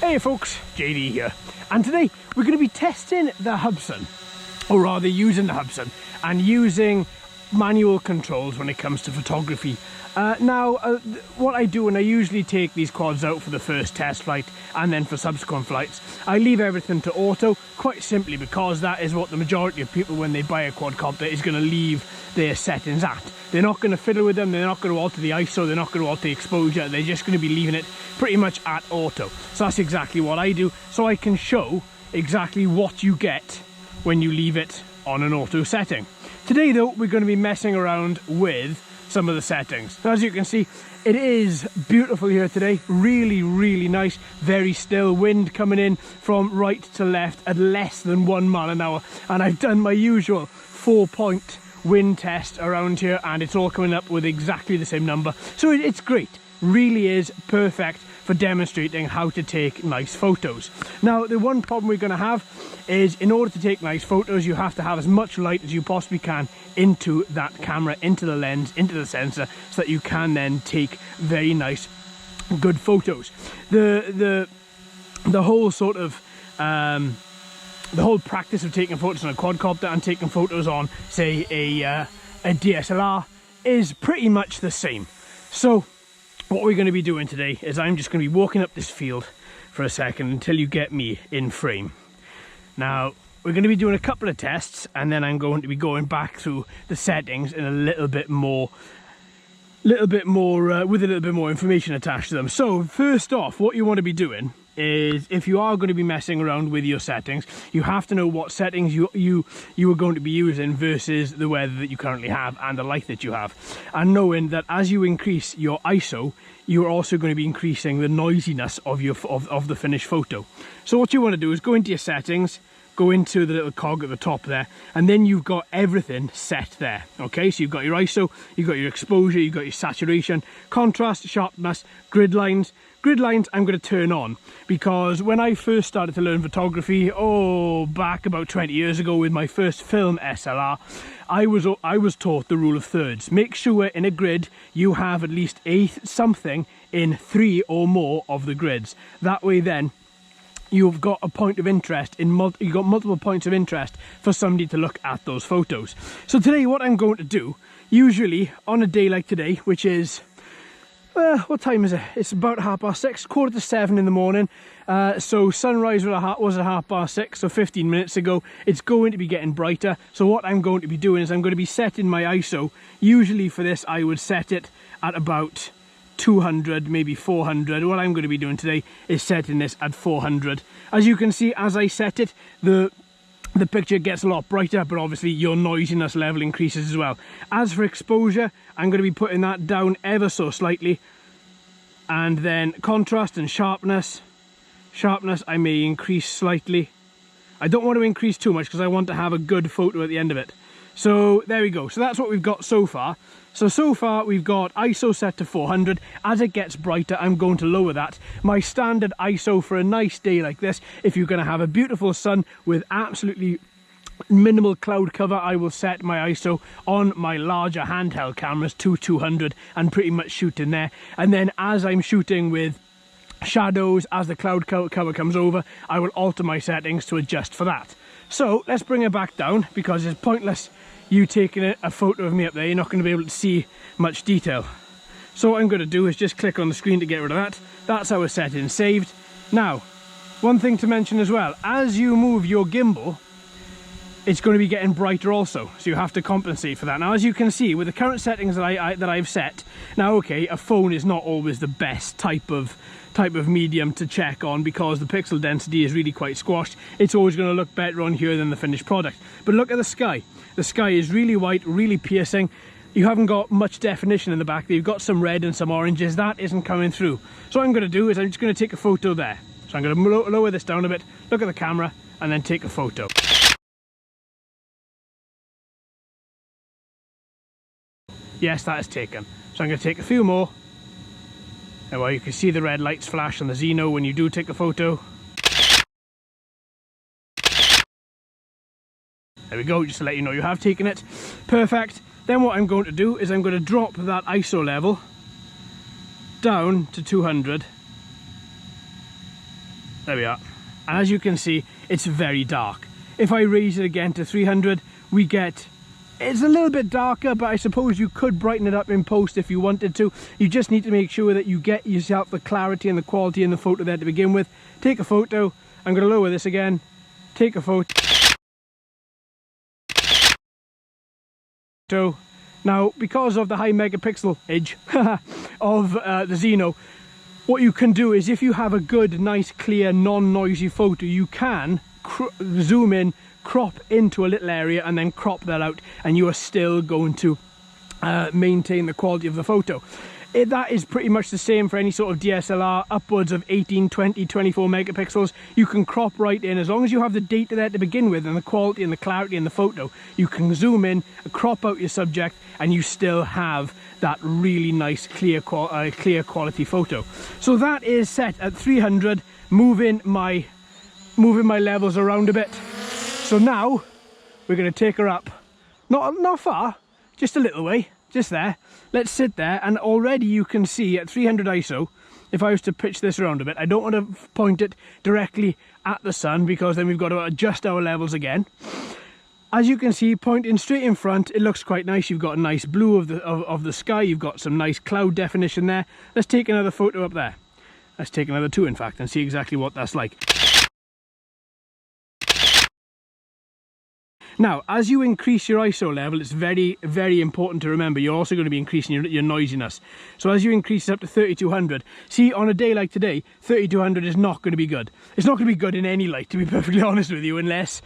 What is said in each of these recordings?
Hey folks, JD here, and today we're going to be testing the Hubsan, or rather using the Hubsan and using manual controls when it comes to photography. What I do, and I usually take these quads out for the first test flight and then for subsequent flights, I leave everything to auto, quite simply because that is what the majority of people, when they buy a quadcopter, is going to leave their settings at. They're not going to fiddle with them, they're not going to alter the ISO, they're not going to alter the exposure, they're just going to be leaving it pretty much at auto. So that's exactly what I do, so I can show exactly what you get when you leave it on an auto setting. Today though, we're going to be messing around with some of the settings. So as you can see, it is beautiful here today, really nice, very still, wind coming in from right to left at less than 1 mile an hour, and I've done my usual 4-point wind test around here and it's all coming up with exactly the same number. So it's great, really is perfect for demonstrating how to take nice photos. Now the one problem we're going to have is, in order to take nice photos, you have to have as much light as you possibly can into that camera, into the lens, into the sensor, so that you can then take very nice, good photos. The whole sort of the whole practice of taking photos on a quadcopter and taking photos on, say, a DSLR is pretty much the same. So what we're going to be doing today is I'm just going to be walking up this field for a second until you get me in frame. Now we're going to be doing a couple of tests and then I'm going to be going back through the settings in a little bit more with a little bit more information attached to them. So first off, what you want to be doing is, if you are going to be messing around with your settings, you have to know what settings you are going to be using versus the weather that you currently have and the light that you have, and knowing that as you increase your ISO, you're also going to be increasing the noisiness of the finished photo. So what you want to do is go into your settings, go into the little cog at the top there, and then you've got everything set there. Okay, so you've got your ISO, you've got your exposure, you've got your saturation, contrast, sharpness, grid lines. Grid lines I'm going to turn on, because when I first started to learn photography, back about 20 years ago with my first film SLR, I was taught the rule of thirds. Make sure in a grid you have at least something in 3 or more of the grids. That way then you've got a point of interest you've got multiple points of interest for somebody to look at those photos. So today what I'm going to do, usually on a day like today, which is, what time is it? It's about 6:30, 6:45 in the morning. So sunrise was at 6:30, so 15 minutes ago. It's going to be getting brighter. So what I'm going to be doing is I'm going to be setting my ISO. Usually for this I would set it at about 200, maybe 400. What I'm going to be doing today is setting this at 400. As you can see, as I set it, the picture gets a lot brighter, but obviously your noisiness level increases as well. As for exposure, I'm going to be putting that down ever so slightly, and then contrast and sharpness I may increase slightly. I don't want to increase too much because I want to have a good photo at the end of it. So there we go. So that's what we've got so far. So far we've got ISO set to 400. As it gets brighter, I'm going to lower that. My standard ISO for a nice day like this, if you're going to have a beautiful sun with absolutely minimal cloud cover, I will set my ISO on my larger handheld cameras to 200 and pretty much shoot in there. And then as I'm shooting with shadows, as the cloud cover comes over, I will alter my settings to adjust for that. So let's bring it back down, because it's pointless you taking a photo of me up there. You're not going to be able to see much detail. So what I'm going to do is just click on the screen to get rid of that. That's our setting saved. Now, one thing to mention as well, as you move your gimbal, it's going to be getting brighter also, so you have to compensate for that. Now, as you can see, with the current settings that I've set, now okay, a phone is not always the best type of medium to check on, because the pixel density is really quite squashed. It's always going to look better on here than the finished product. But look at the sky. The sky is really white, really piercing. You haven't got much definition in the back. You've got some red and some oranges. That isn't coming through. So what I'm going to do is I'm just going to take a photo there. So I'm going to lower this down a bit, look at the camera, and then take a photo. Yes, that is taken. So I'm going to take a few more. Now, well, you can see the red lights flash on the Zino when you do take a photo. There we go, just to let you know you have taken it. Perfect. Then what I'm going to do is I'm going to drop that ISO level down to 200. There we are. And as you can see, it's very dark. If I raise it again to 300, we get, it's a little bit darker, but I suppose you could brighten it up in post if you wanted to. You just need to make sure that you get yourself the clarity and the quality in the photo there to begin with. Take a photo. I'm going to lower this again. Take a photo. Now, because of the high megapixel edge of the Zino, what you can do is, if you have a good, nice, clear, non-noisy photo, you can zoom in, crop into a little area, and then crop that out, and you are still going to maintain the quality of the photo. That is pretty much the same for any sort of DSLR upwards of 18, 20, 24 megapixels. You can crop right in, as long as you have the data there to begin with and the quality and the clarity in the photo. You can zoom in, crop out your subject, and you still have that really nice clear quality photo. So that is set at 300, moving my levels around a bit. So now we're going to take her up, not far, just a little way, just there. Let's sit there, and already you can see at 300 ISO, if I was to pitch this around a bit, I don't want to point it directly at the sun, because then we've got to adjust our levels again. As you can see, pointing straight in front, it looks quite nice. You've got a nice blue of the sky, you've got some nice cloud definition there. Let's take another photo up there. Let's take another two, in fact, and see exactly what that's like. Now, as you increase your ISO level, it's very, very important to remember you're also going to be increasing your noisiness. So as you increase it up to 3200, see, on a day like today, 3200 is not going to be good. It's not going to be good in any light, to be perfectly honest with you, unless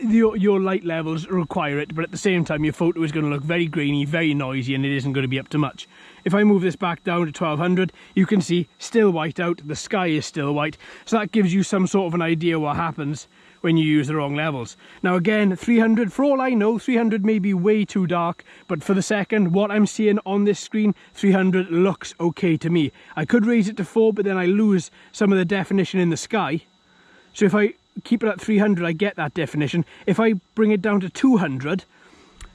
your light levels require it. But at the same time, your photo is going to look very grainy, very noisy, and it isn't going to be up to much. If I move this back down to 1200, you can see still white out, the sky is still white. So that gives you some sort of an idea what happens when you use the wrong levels. Now again, 300, for all I know, 300 may be way too dark, but for the second, what I'm seeing on this screen, 300 looks okay to me. I could raise it to 4, but then I lose some of the definition in the sky. So if I keep it at 300, I get that definition. If I bring it down to 200,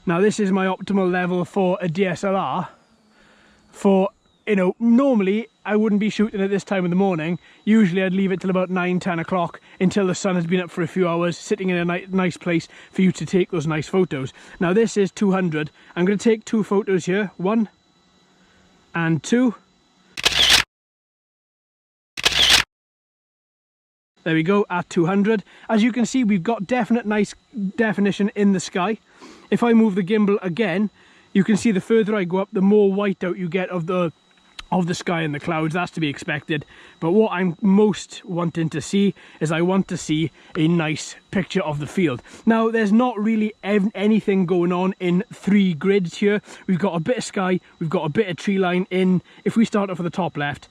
now this is my optimal level for a DSLR. For, you know, normally I wouldn't be shooting at this time of the morning. Usually I'd leave it till about 9, 10 o'clock until the sun has been up for a few hours, sitting in a nice place for you to take those nice photos. Now this is 200. I'm going to take 2 photos here, 1 and 2. There we go, at 200. As you can see, we've got definite nice definition in the sky. If I move the gimbal again, you can see the further I go up, the more whiteout you get of the sky and the clouds. That's to be expected. But what I'm most wanting to see is I want to see a nice picture of the field. Now, there's not really anything going on in 3 grids here. We've got a bit of sky, we've got a bit of tree line in. If we start off at the top left,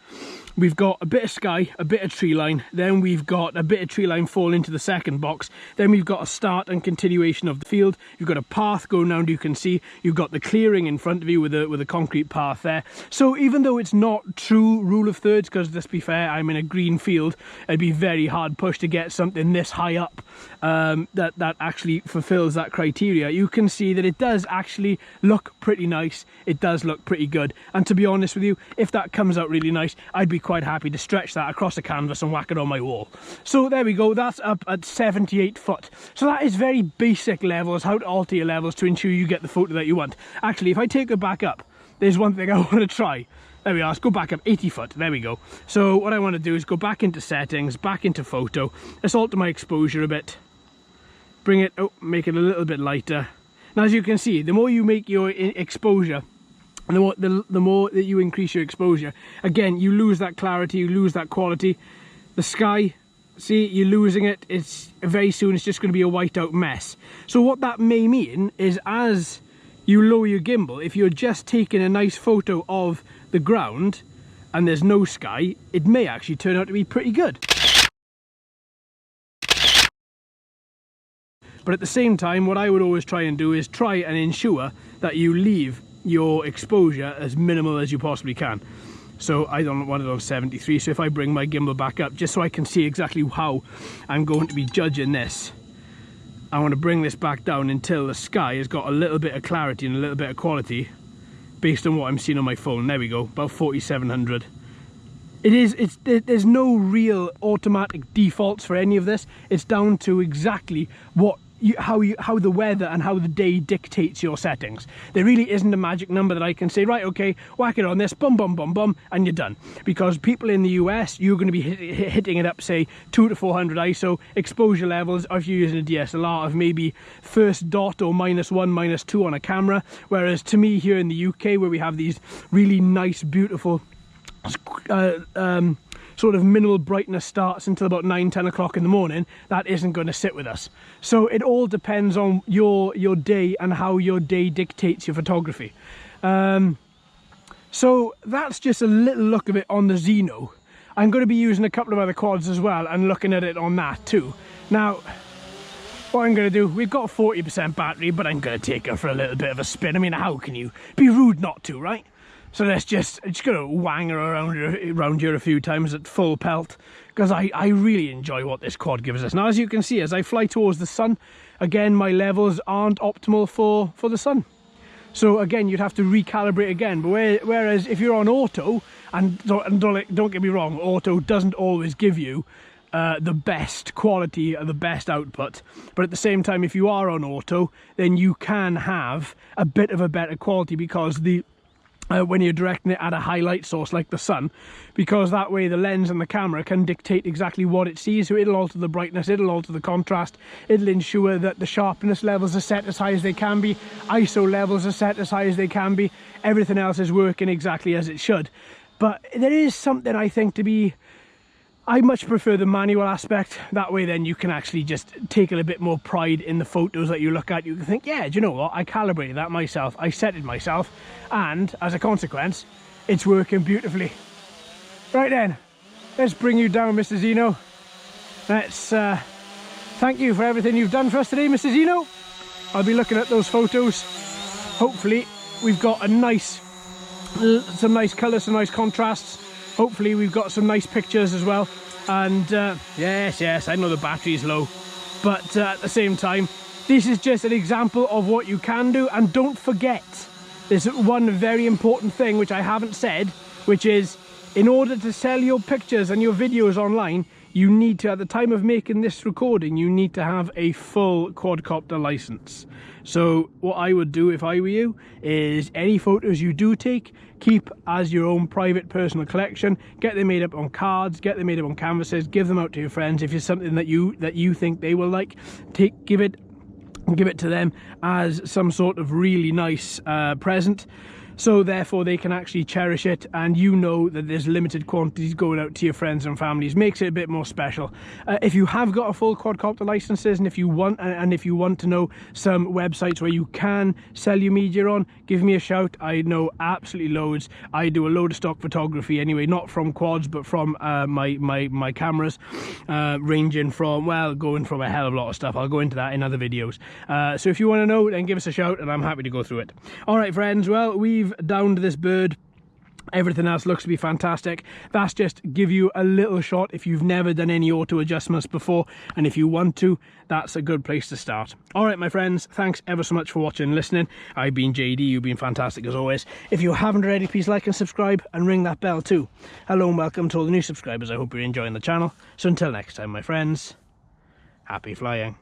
we've got a bit of sky, a bit of tree line, then we've got a bit of tree line fall into the second box, then we've got a start and continuation of the field. You've got a path going round, you can see. You've got the clearing in front of you with a concrete path there. So even though it's not true rule of thirds, because let's be fair, I'm in a green field, it'd be very hard push to get something this high up that actually fulfills that criteria. You can see that it does actually look pretty nice. It does look pretty good. And to be honest with you, if that comes out really nice, I'd be quite happy to stretch that across the canvas and whack it on my wall. So there we go, that's up at 78 foot. So that is very basic levels, how to alter your levels to ensure you get the photo that you want. Actually, if I take it back up, there's one thing I want to try. There we are, let's go back up 80 foot, there we go. So what I want to do is go back into settings, back into photo. Let's alter my exposure a bit. Bring it, make it a little bit lighter. Now as you can see, the more you make your exposure, and the more that you increase your exposure, again, you lose that clarity, you lose that quality. The sky, see, you're losing it. It's very soon, it's just going to be a whiteout mess. So what that may mean is, as you lower your gimbal, if you're just taking a nice photo of the ground and there's no sky, it may actually turn out to be pretty good. But at the same time, what I would always try and do is try and ensure that you leave your exposure as minimal as you possibly can. So I don't want it on 73, so if I bring my gimbal back up, just so I can see exactly how I'm going to be judging this, I want to bring this back down until the sky has got a little bit of clarity and a little bit of quality based on what I'm seeing on my phone. There we go, about 4700. there's no real automatic defaults for any of this. It's down to exactly how the weather and how the day dictates your settings. There really isn't a magic number that I can say, right, okay, whack it on this, bum, bum, bum, bum, and you're done. Because people in the US, you're going to be hitting it up, say, 200 to 400 ISO, exposure levels, if you're using a DSLR, of maybe first dot or -1, -2 on a camera. Whereas to me, here in the UK, where we have these really nice, beautiful sort of minimal brightness starts until about 9-10 o'clock in the morning, that isn't going to sit with us. So it all depends on your day and how your day dictates your photography. So that's just a little look of it on the Zino. I'm going to be using a couple of other quads as well and looking at it on that too. Now, what I'm going to do, we've got 40% battery, but I'm going to take her for a little bit of a spin. I mean, how can you be rude not to, right? So let's just going to wang her around here a few times at full pelt, because I really enjoy what this quad gives us. Now, as you can see, as I fly towards the sun, again, my levels aren't optimal for the sun. So again, you'd have to recalibrate again. But whereas if you're on auto, and don't get me wrong, auto doesn't always give you the best quality or the best output, but at the same time, if you are on auto, then you can have a bit of a better quality, because when you're directing it at a highlight source like the sun, because that way the lens and the camera can dictate exactly what it sees. So it'll alter the brightness, it'll alter the contrast, it'll ensure that the sharpness levels are set as high as they can be, ISO levels are set as high as they can be, everything else is working exactly as it should. But there is something, I think, I much prefer the manual aspect. That way then you can actually just take a little bit more pride in the photos that you look at. You can think, yeah, do you know what, I calibrated that myself, I set it myself, and as a consequence, it's working beautifully. Right then, let's bring you down, Mr. Zino. Let's thank you for everything you've done for us today, Mr. Zino. I'll be looking at those photos. Hopefully we've got some nice colours, some nice contrasts. Hopefully we've got some nice pictures as well. And yes, I know the battery's low, but at the same time, this is just an example of what you can do. And don't forget, there's one very important thing which I haven't said, which is, in order to sell your pictures and your videos online, you need to, at the time of making this recording, you need to have a full quadcopter license. So what I would do if I were you is, any photos you do take, keep as your own private personal collection. Get them made up on cards, get them made up on canvases, give them out to your friends. If it's something that you think they will like, give it to them as some sort of really nice present. So therefore they can actually cherish it, and you know that there's limited quantities going out to your friends and families. Makes it a bit more special. If you have got a full quadcopter licenses, and if you want to know some websites where you can sell your media on, give me a shout. I know absolutely loads. I do a load of stock photography anyway, not from quads, but from my cameras, ranging from, well, going from a hell of a lot of stuff. I'll go into that in other videos. So if you want to know, then give us a shout, and I'm happy to go through it. All right, friends. Well, we've downed this bird. Everything else looks to be fantastic. That's just give you a little shot if you've never done any auto adjustments before, and if you want to, that's a good place to start. All right, my friends, thanks ever so much for watching and listening. I've been JD, you've been fantastic as always. If you haven't already, please like and subscribe, and ring that bell too. Hello and welcome to all the new subscribers. I hope you're enjoying the channel. So until next time, my friends, happy flying.